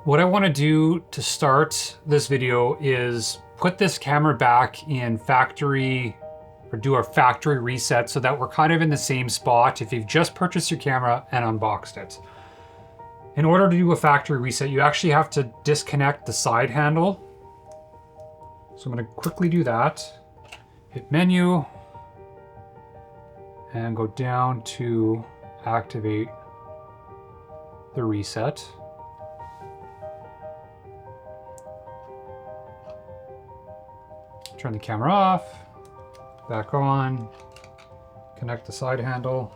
What I want to do to start this video is put this camera back in factory, or do a factory reset so that we're kind of in the same spot if you've just purchased your camera and unboxed it. In order to do a factory reset, you actually have to disconnect the side handle. So I'm going to quickly do that. Hit menu and go down to activate the reset. Turn the camera off, back on, connect the side handle,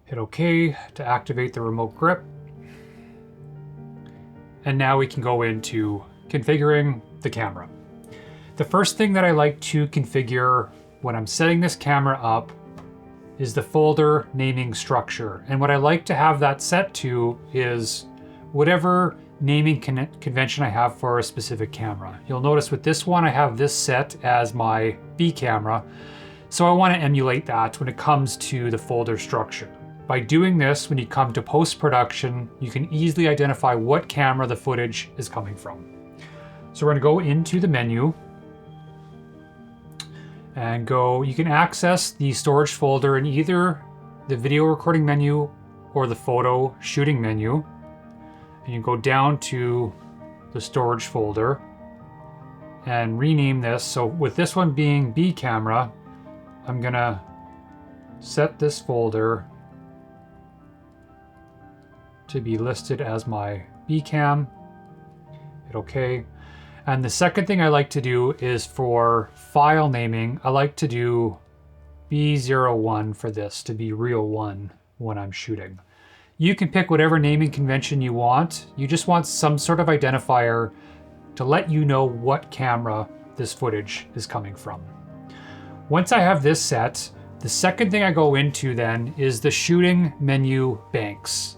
hit OK to activate the remote grip. And now we can go into configuring the camera. The first thing that I like to configure when I'm setting this camera up is the folder naming structure. And what I like to have that set to is whatever naming convention I have for a specific camera. You'll notice with this one, I have this set as my B camera. So I want to emulate that when it comes to the folder structure. By doing this, when you come to post-production, you can easily identify what camera the footage is coming from. So we're going to go into the menu and you can access the storage folder in either the video recording menu or the photo shooting menu. And you go down to the storage folder and rename this. So with this one being B camera, I'm gonna set this folder to be listed as my B cam. Hit OK. And the second thing I like to do is for file naming, I like to do B01 for this to be real one when I'm shooting. You can pick whatever naming convention you want. You just want some sort of identifier to let you know what camera this footage is coming from. Once I have this set, the second thing I go into then is the shooting menu banks.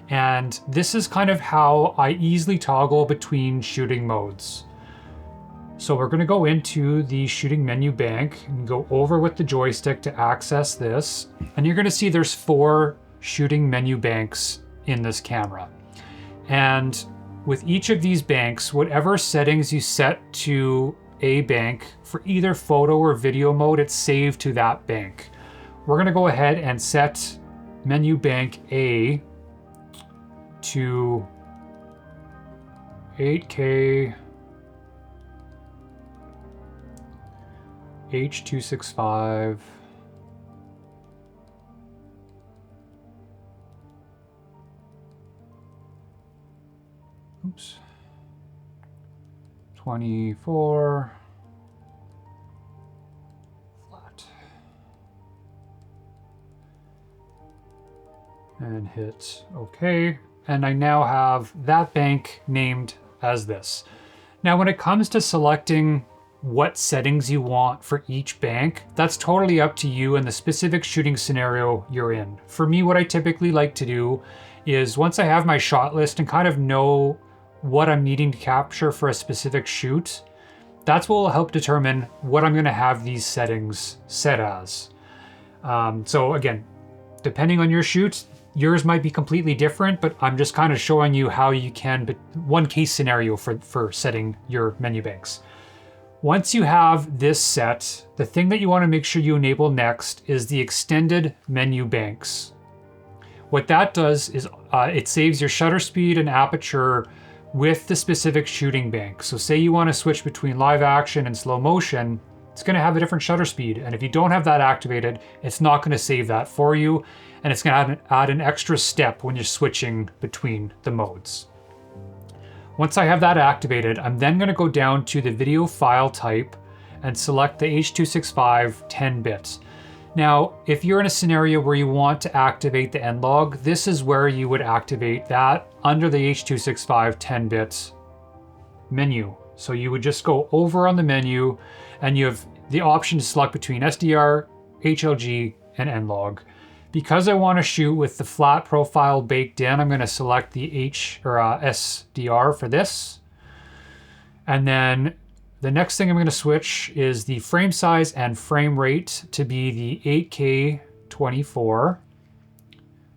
And this is kind of how I easily toggle between shooting modes. So we're going to go into the shooting menu bank and go over with the joystick to access this. And you're going to see there's 4 shooting menu banks in this camera. And with each of these banks, whatever settings you set to a bank for either photo or video mode, it's saved to that bank. We're going to go ahead and set menu bank A to 8K H.265 oops, 24 flat, and hit OK. And I now have that bank named as this. Now, when it comes to selecting what settings you want for each bank, that's totally up to you and the specific shooting scenario you're in. For me, what I typically like to do is once I have my shot list and kind of know what I'm needing to capture for a specific shoot, that's what will help determine what I'm going to have these settings set as. So again, depending on your shoot, yours might be completely different, but I'm just kind of showing you how you can, one case scenario for setting your menu banks. Once you have this set, the thing that you want to make sure you enable next is the extended menu banks. What that does is it saves your shutter speed and aperture with the specific shooting bank. So say you want to switch between live action and slow motion, it's going to have a different shutter speed. And if you don't have that activated, it's not going to save that for you. And it's going to add an extra step when you're switching between the modes. Once I have that activated, I'm then going to go down to the video file type and select the H.265 10-bit. Now, if you're in a scenario where you want to activate the end log, this is where you would activate that under the H.265 10-bit menu. So you would just go over on the menu and you have the option to select between SDR, HLG, and end log. Because I want to shoot with the flat profile baked in, I'm going to select the SDR for this. And then the next thing I'm going to switch is the frame size and frame rate to be the 8K 24.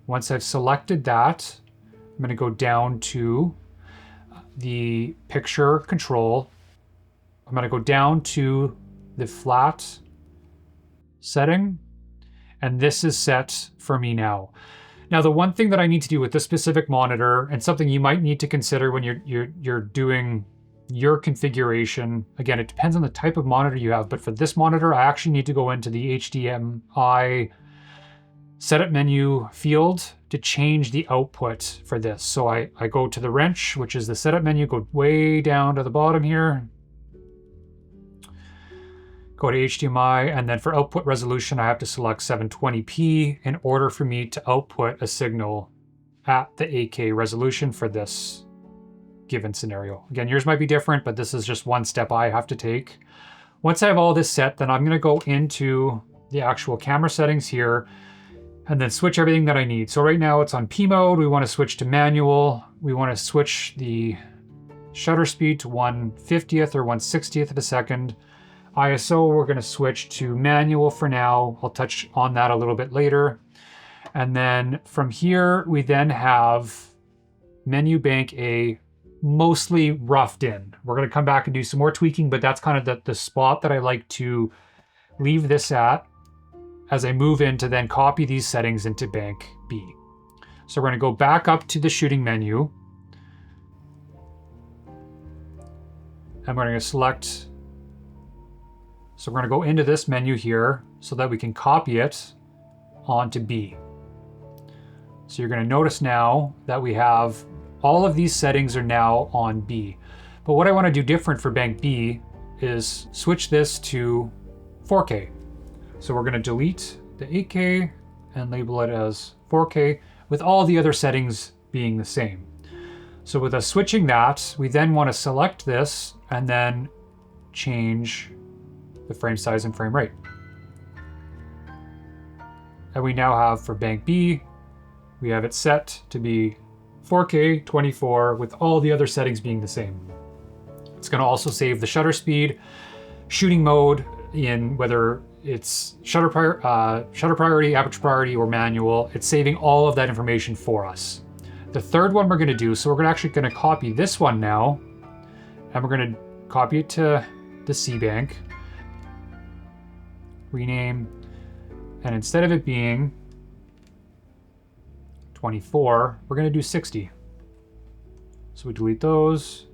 Once I've selected that, I'm going to go down to the picture control. I'm going to go down to the flat setting, and this is set for me now. Now, the one thing that I need to do with this specific monitor, and something you might need to consider when you're doing your configuration, again, it depends on the type of monitor you have, but for this monitor, I actually need to go into the HDMI setup menu field to change the output for this. So I go to the wrench, which is the setup menu, go way down to the bottom here, go to HDMI, and then for output resolution, I have to select 720p in order for me to output a signal at the 8K resolution for this given scenario. Again, yours might be different, but this is just one step I have to take. Once I have all this set, then I'm gonna go into the actual camera settings here and then switch everything that I need. So right now it's on P mode. We want to switch to manual. We want to switch the shutter speed to 1/50th or 1/60th of a second. ISO, we're going to switch to manual for now. I'll touch on that a little bit later. And then from here, we then have menu bank A mostly roughed in. We're going to come back and do some more tweaking, but that's kind of the spot that I like to leave this at as I move in to then copy these settings into bank B. So we're going to go back up to the shooting menu. And we're going to select, so we're going to go into this menu here so that we can copy it onto B. So you're going to notice now that we have all of these settings are now on B. But what I want to do different for bank B is switch this to 4K. So we're going to delete the 8K and label it as 4K with all the other settings being the same. So with us switching that, we then want to select this and then change the frame size and frame rate. And we now have for bank B, we have it set to be 4K 24 with all the other settings being the same. It's going to also save the shutter speed, shooting mode in whether it's shutter priority, aperture priority, or manual. It's saving all of that information for us. The third one we're going to do, so we're actually going to copy this one now, and we're going to copy it to the C bank, rename, and instead of it being 24, we're going to do 60. So we delete those,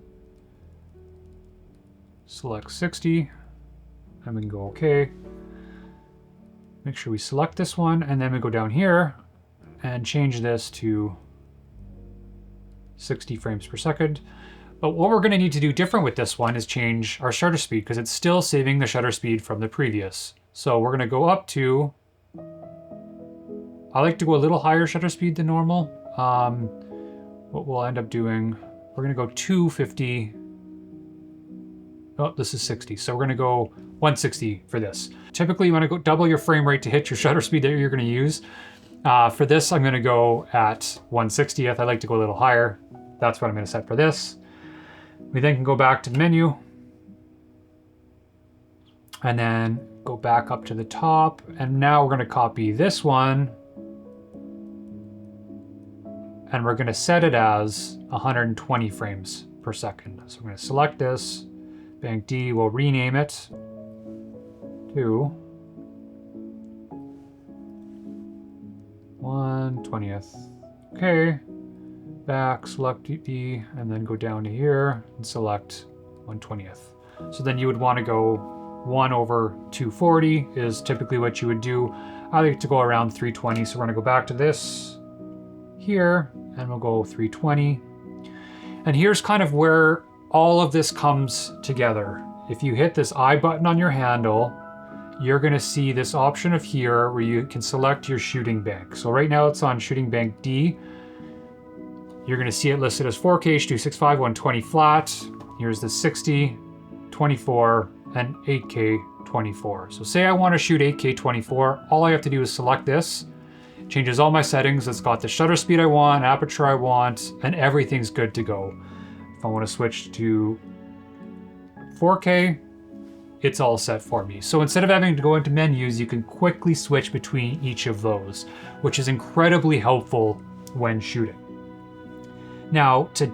select 60, and we can go OK. Make sure we select this one, and then we go down here and change this to 60 frames per second. But what we're going to need to do different with this one is change our shutter speed, because it's still saving the shutter speed from the previous. So we're going to go up to, I like to go a little higher shutter speed than normal. What we'll end up doing, we're going to go 250. Oh, this is 60. So we're going to go 160 for this. Typically, you want to go double your frame rate to hit your shutter speed that you're going to use. For this, I'm going to go at 1/60th. I like to go a little higher. That's what I'm going to set for this. We then can go back to the menu and then go back up to the top. And now we're going to copy this one and we're going to set it as 120 frames per second. So I'm going to select this, bank D, we'll rename it to 1/20th. Okay, back, select D, and then go down to here and select 1/20th. So then you would want to go 1/240 is typically what you would do. I like to go around 320, so we're going to go back to this here, and we'll go 320. And here's kind of where all of this comes together. If you hit this I button on your handle, you're going to see this option of here where you can select your shooting bank. So right now it's on shooting bank D. You're going to see it listed as 4K, H.265, 120 flat. Here's the 60, 24, and 8K 24. So say I want to shoot 8K 24, all I have to do is select this. It changes all my settings. It's got the shutter speed I want, aperture I want, and everything's good to go. If I want to switch to 4K, it's all set for me. So instead of having to go into menus, you can quickly switch between each of those, which is incredibly helpful when shooting. Now, to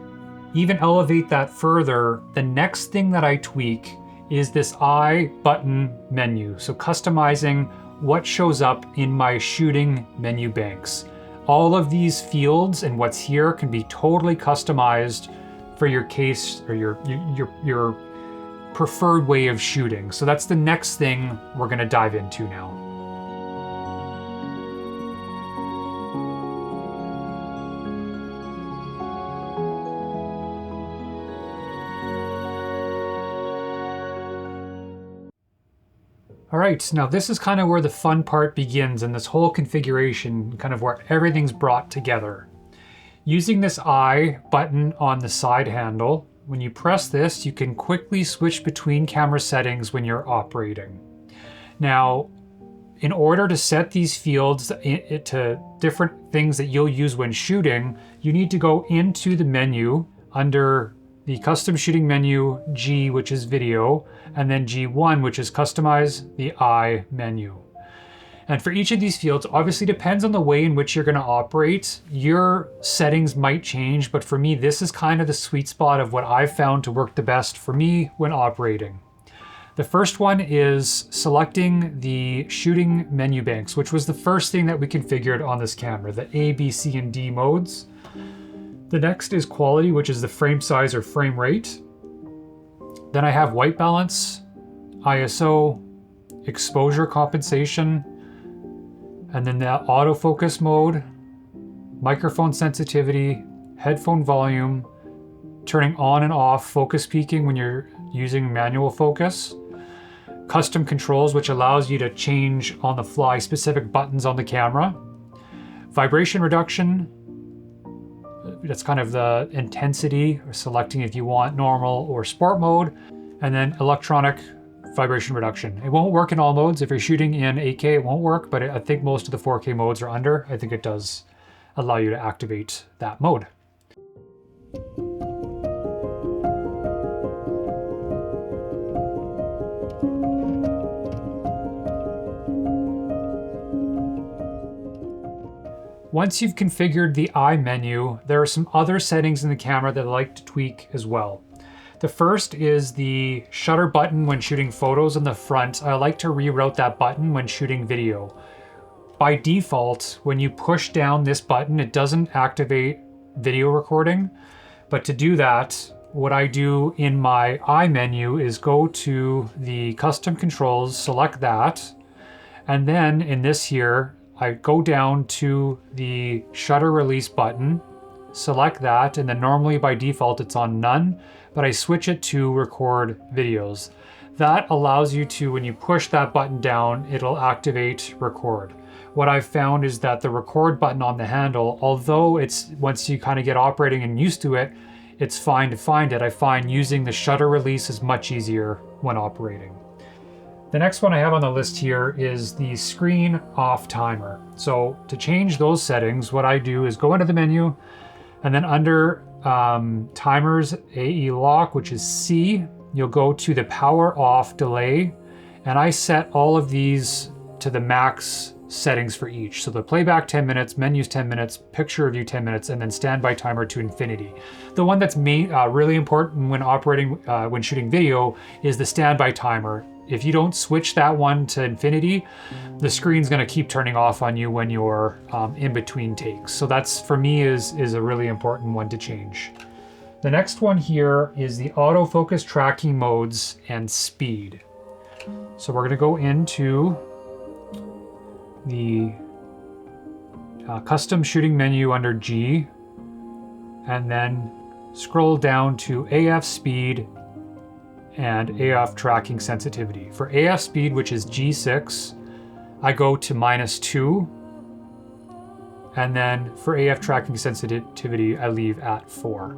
even elevate that further, the next thing that I tweak is this I button menu. So customizing what shows up in my shooting menu banks. All of these fields and what's here can be totally customized for your case or your preferred way of shooting. So that's the next thing we're going to dive into now. All right, now this is kind of where the fun part begins in this whole configuration, kind of where everything's brought together. Using this I button on the side handle, when you press this, you can quickly switch between camera settings when you're operating. Now, in order to set these fields to different things that you'll use when shooting, you need to go into the menu under the custom shooting menu G, which is video, and then G1, which is customize the I menu. And for each of these fields, obviously depends on the way in which you're going to operate. Your settings might change, but for me, this is kind of the sweet spot of what I've found to work the best for me when operating. The first one is selecting the shooting menu banks, which was the first thing that we configured on this camera, the A, B, C, and D modes. The next is quality, which is the frame size or frame rate. Then I have white balance, ISO, exposure compensation, and then the autofocus mode, microphone sensitivity, headphone volume, turning on and off focus peaking when you're using manual focus, custom controls, which allows you to change on the fly specific buttons on the camera, vibration reduction, that's kind of the intensity, or selecting if you want normal or sport mode, and then electronic vibration reduction. It won't work in all modes. If you're shooting in 8K, it won't work, but I think most of the 4K modes are under. I think it does allow you to activate that mode. Once you've configured the I menu, there are some other settings in the camera that I like to tweak as well. The first is the shutter button when shooting photos on the front. I like to reroute that button when shooting video. By default, when you push down this button, it doesn't activate video recording. But to do that, what I do in my I menu is go to the custom controls, select that, and then in this here, I go down to the shutter release button, select that, and then normally by default it's on none, but I switch it to record videos. That allows you to, when you push that button down, it'll activate record. What I've found is that the record button on the handle, although it's, once you kind of get operating and used to it, it's fine to find it. I find using the shutter release is much easier when operating. The next one I have on the list here is the screen off timer. So to change those settings, what I do is go into the menu, and then under timers AE lock, which is C, you'll go to the power off delay, and I set all of these to the max settings for each. So the playback 10 minutes, menus 10 minutes, picture review 10 minutes, and then standby timer to infinity. The one that's really important when operating, when shooting video is the standby timer. If you don't switch that one to infinity, the screen's gonna keep turning off on you when you're in between takes. So that's, for me, is a really important one to change. The next one here is the autofocus tracking modes and speed. So we're gonna go into the custom shooting menu under G, and then scroll down to AF speed and AF tracking sensitivity. For AF speed, which is G6, I go to -2, and then for AF tracking sensitivity, I leave at 4.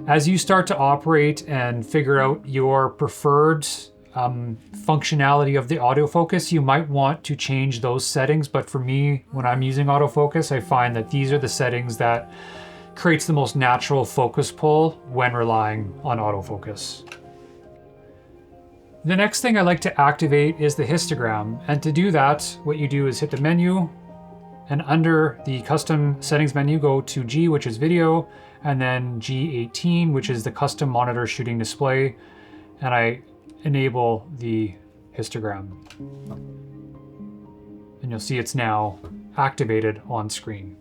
As you start to operate and figure out your preferred functionality of the autofocus, you might want to change those settings, but for me, when I'm using autofocus, I find that these are the settings that creates the most natural focus pull when relying on autofocus. The next thing I like to activate is the histogram. And to do that, what you do is hit the menu, and under the custom settings menu, go to G, which is video, and then G18, which is the custom monitor shooting display. And I enable the histogram. And you'll see it's now activated on screen.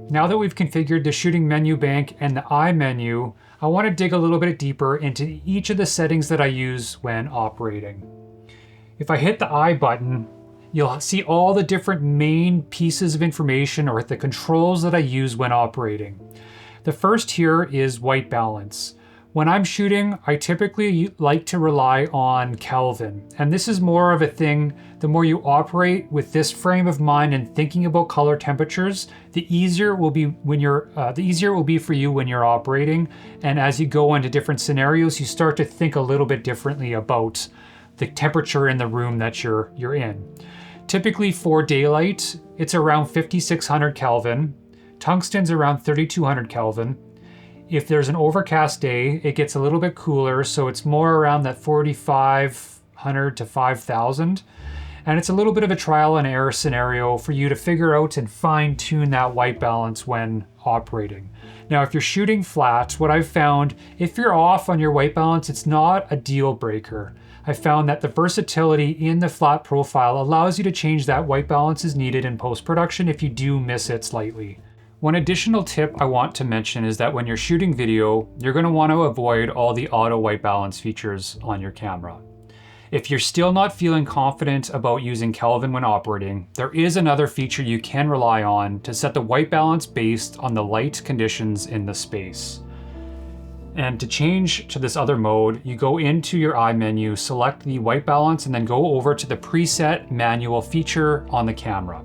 Now that we've configured the shooting menu bank and the I menu, I want to dig a little bit deeper into each of the settings that I use when operating. If I hit the I button, you'll see all the different main pieces of information or the controls that I use when operating. The first here is white balance. When I'm shooting, I typically like to rely on Kelvin. And this is more of a thing, the more you operate with this frame of mind and thinking about color temperatures, the easier it will be for you when you're operating. And as you go into different scenarios, you start to think a little bit differently about the temperature in the room that you're in. Typically for daylight, it's around 5600 Kelvin. Tungsten's around 3200 Kelvin. If there's an overcast day, it gets a little bit cooler, so it's more around that 4500 to 5000. And it's a little bit of a trial and error scenario for you to figure out and fine tune that white balance when operating. Now, if you're shooting flat, what I've found, if you're off on your white balance, it's not a deal breaker. I found that the versatility in the flat profile allows you to change that white balance as needed in post-production if you do miss it slightly. One additional tip I want to mention is that when you're shooting video, you're going to want to avoid all the auto white balance features on your camera. If you're still not feeling confident about using Kelvin when operating, there is another feature you can rely on to set the white balance based on the light conditions in the space. And to change to this other mode, you go into your I menu, select the white balance, and then go over to the preset manual feature on the camera.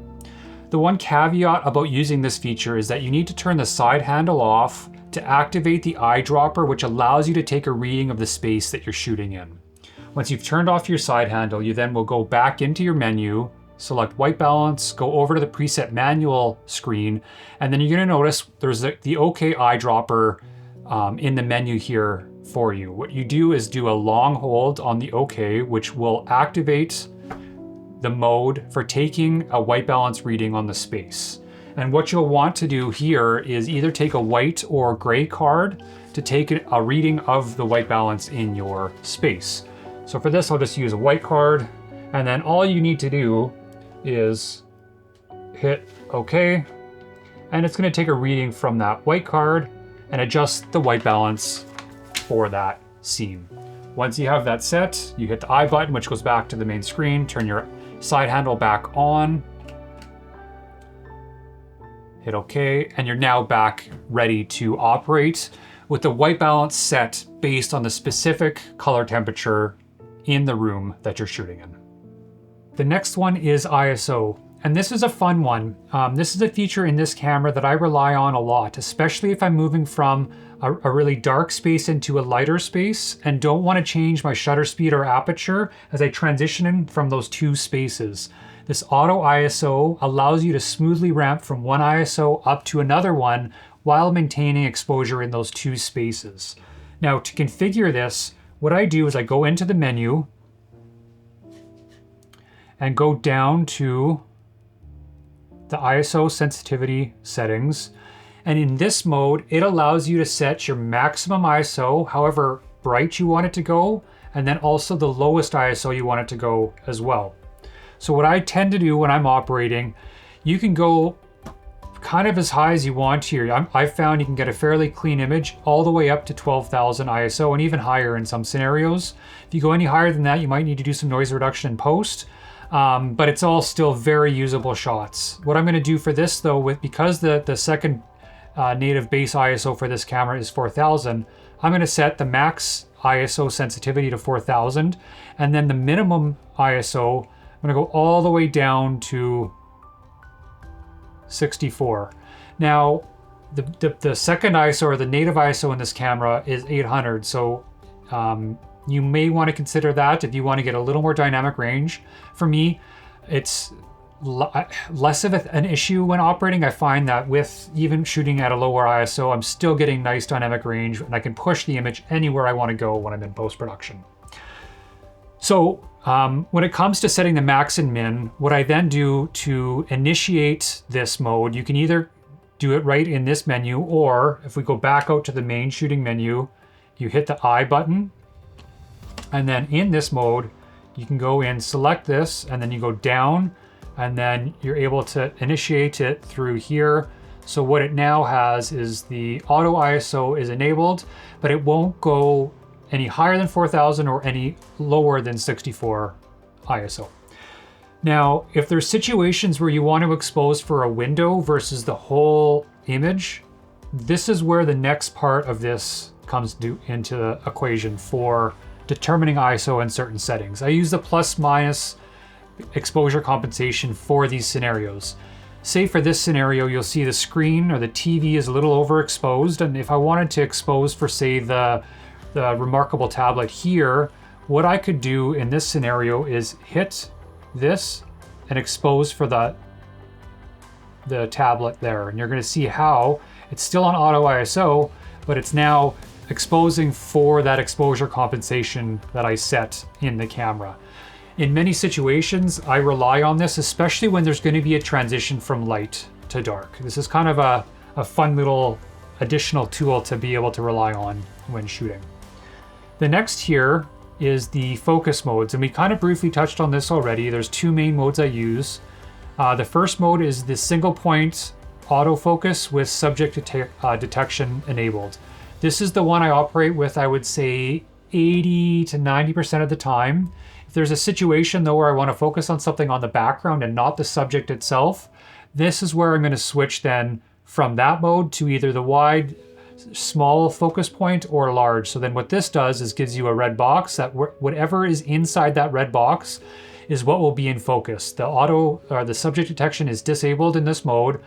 The one caveat about using this feature is that you need to turn the side handle off to activate the eyedropper, which allows you to take a reading of the space that you're shooting in. Once you've turned off your side handle, you then will go back into your menu, select white balance, go over to the preset manual screen, and then you're going to notice there's the OK eyedropper in the menu here for you. What you do is do a long hold on the OK, which will activate the mode for taking a white balance reading on the space. And what you'll want to do here is either take a white or gray card to take a reading of the white balance in your space. So for this, I'll just use a white card, and then all you need to do is hit OK, and it's going to take a reading from that white card and adjust the white balance for that scene. Once you have that set, you hit the I button, which goes back to the main screen, turn your side handle back on, hit OK, and you're now back ready to operate with the white balance set based on the specific color temperature in the room that you're shooting in. The next one is ISO, and this is a fun one. This is a feature in this camera that I rely on a lot, especially if I'm moving from a really dark space into a lighter space and don't want to change my shutter speed or aperture as I transition in from those two spaces. This auto ISO allows you to smoothly ramp from one ISO up to another one while maintaining exposure in those two spaces. Now, to configure this, what I do is I go into the menu and go down to the ISO sensitivity settings. And in this mode, it allows you to set your maximum ISO, however bright you want it to go, and then also the lowest ISO you want it to go as well. So what I tend to do when I'm operating, you can go kind of as high as you want here. I've found you can get a fairly clean image all the way up to 12,000 ISO and even higher in some scenarios. If you go any higher than that, you might need to do some noise reduction in post. But it's all still very usable shots. What I'm going to do for this though, because the second native base ISO for this camera is 4000, I'm going to set the max ISO sensitivity to 4000, and then the minimum ISO, I'm going to go all the way down to 64. Now, the second ISO or the native ISO in this camera is 800, so you may want to consider that if you want to get a little more dynamic range. For me, it's less of an issue when operating. I find that with even shooting at a lower ISO, I'm still getting nice dynamic range, and I can push the image anywhere I want to go when I'm in post-production. So when it comes to setting the max and min, what I then do to initiate this mode, you can either do it right in this menu, or if we go back out to the main shooting menu, you hit the I button, and then in this mode, you can go in, select this, and then you go down, and then you're able to initiate it through here. So what it now has is the auto ISO is enabled, but it won't go any higher than 4000 or any lower than 64 ISO. Now, if there's situations where you want to expose for a window versus the whole image, this is where the next part of this comes into the equation for determining ISO in certain settings. I use the plus minus exposure compensation for these scenarios. Say for this scenario, you'll see the screen or the TV is a little overexposed, and if I wanted to expose for, say, the remarkable tablet here, what I could do in this scenario is hit this and expose for the tablet there. And you're going to see how it's still on auto ISO, but it's now exposing for that exposure compensation that I set in the camera. In many situations, I rely on this, especially when there's going to be a transition from light to dark. This is kind of a fun little additional tool to be able to rely on when shooting. The next here is the focus modes, and we kind of briefly touched on this already. There's two main modes I use. The first mode is the single point autofocus with subject detection enabled. This is the one I operate with, I would say, 80 to 90% of the time. If there's a situation though where I want to focus on something on the background and not the subject itself, this is where I'm going to switch then from that mode to either the wide, small focus point or large. So then what this does is gives you a red box that whatever is inside that red box is what will be in focus. The subject detection is disabled in this mode,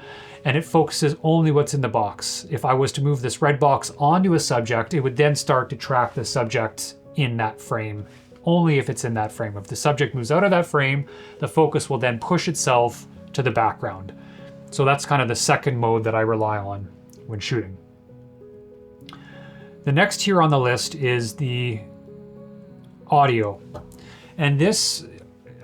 and it focuses only what's in the box. If I was to move this red box onto a subject, it would then start to track the subject in that frame, only if it's in that frame. If the subject moves out of that frame, the focus will then push itself to the background. So that's kind of the second mode that I rely on when shooting. The next here on the list is the audio. And this,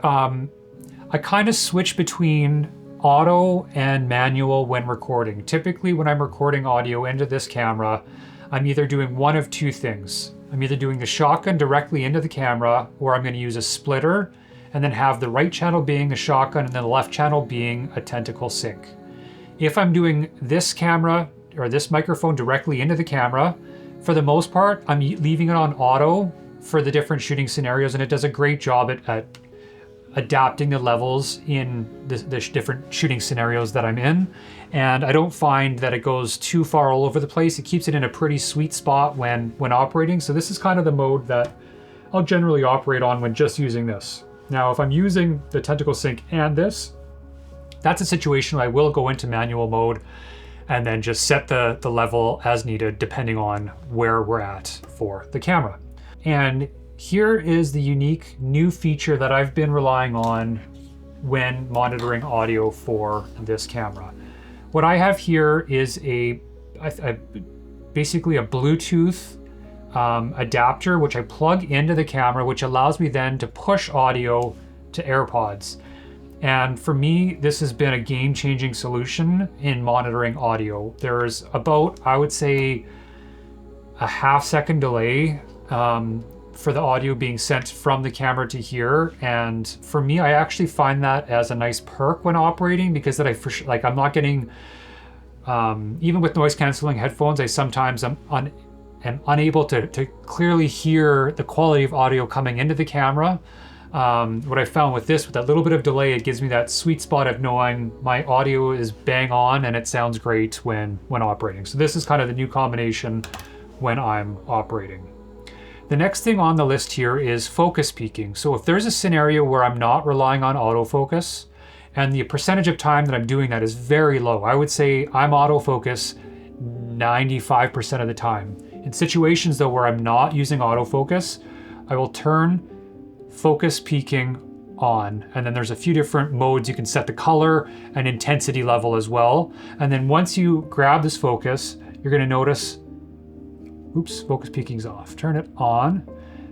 I kind of switch between auto and manual when recording. Typically when I'm recording audio into this camera, I'm either doing one of two things. I'm either doing the shotgun directly into the camera, or I'm going to use a splitter and then have the right channel being the shotgun and then the left channel being a tentacle sync. If I'm doing this camera or this microphone directly into the camera, for the most part, I'm leaving it on auto for the different shooting scenarios, and it does a great job at adapting the levels in the different shooting scenarios that I'm in. And I don't find that it goes too far all over the place. It keeps it in a pretty sweet spot when operating. So this is kind of the mode that I'll generally operate on when just using this. Now, if I'm using the tentacle sync and this, that's a situation where I will go into manual mode and then just set the level as needed depending on where we're at for the camera. And here is the unique new feature that I've been relying on when monitoring audio for this camera. What I have here is basically a Bluetooth adapter, which I plug into the camera, which allows me then to push audio to AirPods. And for me, this has been a game-changing solution in monitoring audio. There's about, I would say, a half-second delay for the audio being sent from the camera to here. And for me, I actually find that as a nice perk when operating, because that I'm not getting, even with noise-canceling headphones, I sometimes am unable to clearly hear the quality of audio coming into the camera. What I found with this, with that little bit of delay, it gives me that sweet spot of knowing my audio is bang on and it sounds great when operating. So this is kind of the new combination when I'm operating. The next thing on the list here is focus peaking. So if there's a scenario where I'm not relying on autofocus and the percentage of time that I'm doing that is very low, I would say I'm autofocus 95% of the time. In situations though where I'm not using autofocus, I will turn focus peaking on. And then there's a few different modes. You can set the color and intensity level as well. And then once you grab this focus, you're gonna notice, oops, focus peaking's off. Turn it on.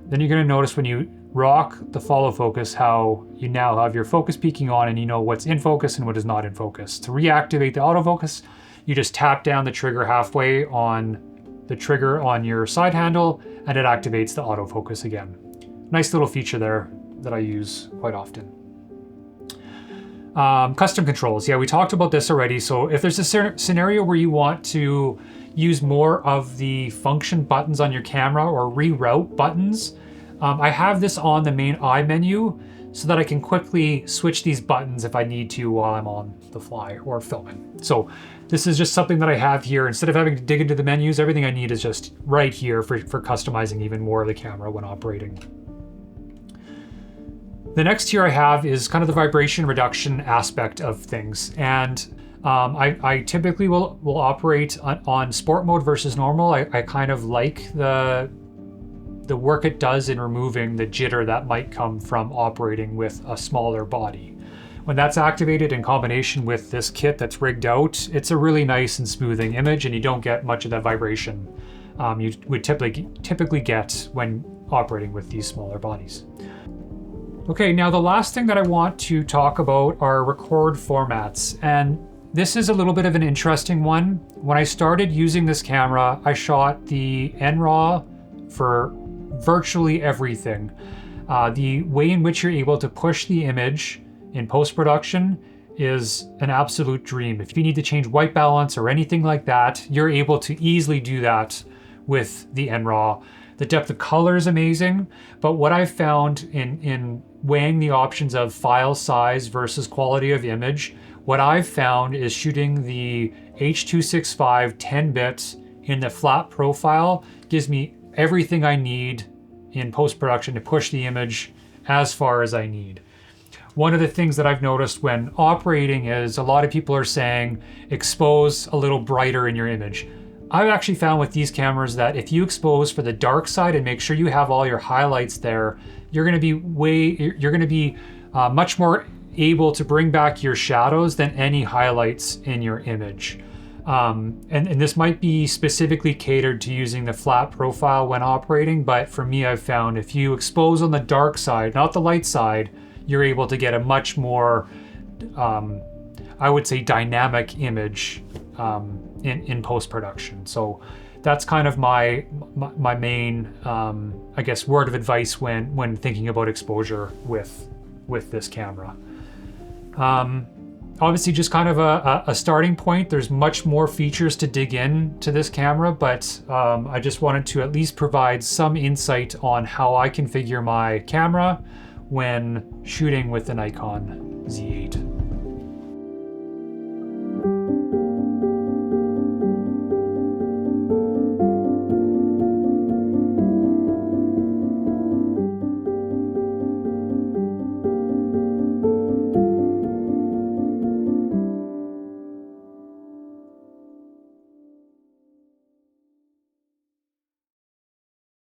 Then you're gonna notice when you rock the follow focus how you now have your focus peaking on and you know what's in focus and what is not in focus. To reactivate the autofocus, you just tap down the trigger halfway on the trigger on your side handle and it activates the autofocus again. Nice little feature there that I use quite often. Custom controls. Yeah, we talked about this already. So if there's a scenario where you want to use more of the function buttons on your camera or reroute buttons, I have this on the main eye menu so that I can quickly switch these buttons if I need to while I'm on the fly or filming. So this is just something that I have here. Instead of having to dig into the menus, everything I need is just right here for customizing even more of the camera when operating. The next here I have is kind of the vibration reduction aspect of things. And I typically will operate on sport mode versus normal. I kind of like the work it does in removing the jitter that might come from operating with a smaller body. When that's activated in combination with this kit that's rigged out, it's a really nice and smoothing image and you don't get much of that vibration you would typically get when operating with these smaller bodies. Okay, now the last thing that I want to talk about are record formats. And this is a little bit of an interesting one. When I started using this camera, I shot the NRAW for virtually everything. The way in which you're able to push the image in post-production is an absolute dream. If you need to change white balance or anything like that, you're able to easily do that with the NRAW. The depth of color is amazing, but what I've found in weighing the options of file size versus quality of image, what I've found is shooting the H.265 10-bit in the flat profile gives me everything I need in post-production to push the image as far as I need. One of the things that I've noticed when operating is a lot of people are saying expose a little brighter in your image. I've actually found with these cameras that if you expose for the dark side and make sure you have all your highlights there, you're going to be much more able to bring back your shadows than any highlights in your image. And this might be specifically catered to using the flat profile when operating, but for me, I've found if you expose on the dark side, not the light side, you're able to get a much more, I would say, dynamic image in post-production. So that's kind of my main, I guess, word of advice when thinking about exposure with this camera. Obviously, just kind of a starting point. There's much more features to dig in to this camera, but I just wanted to at least provide some insight on how I configure my camera when shooting with the Nikon Z8.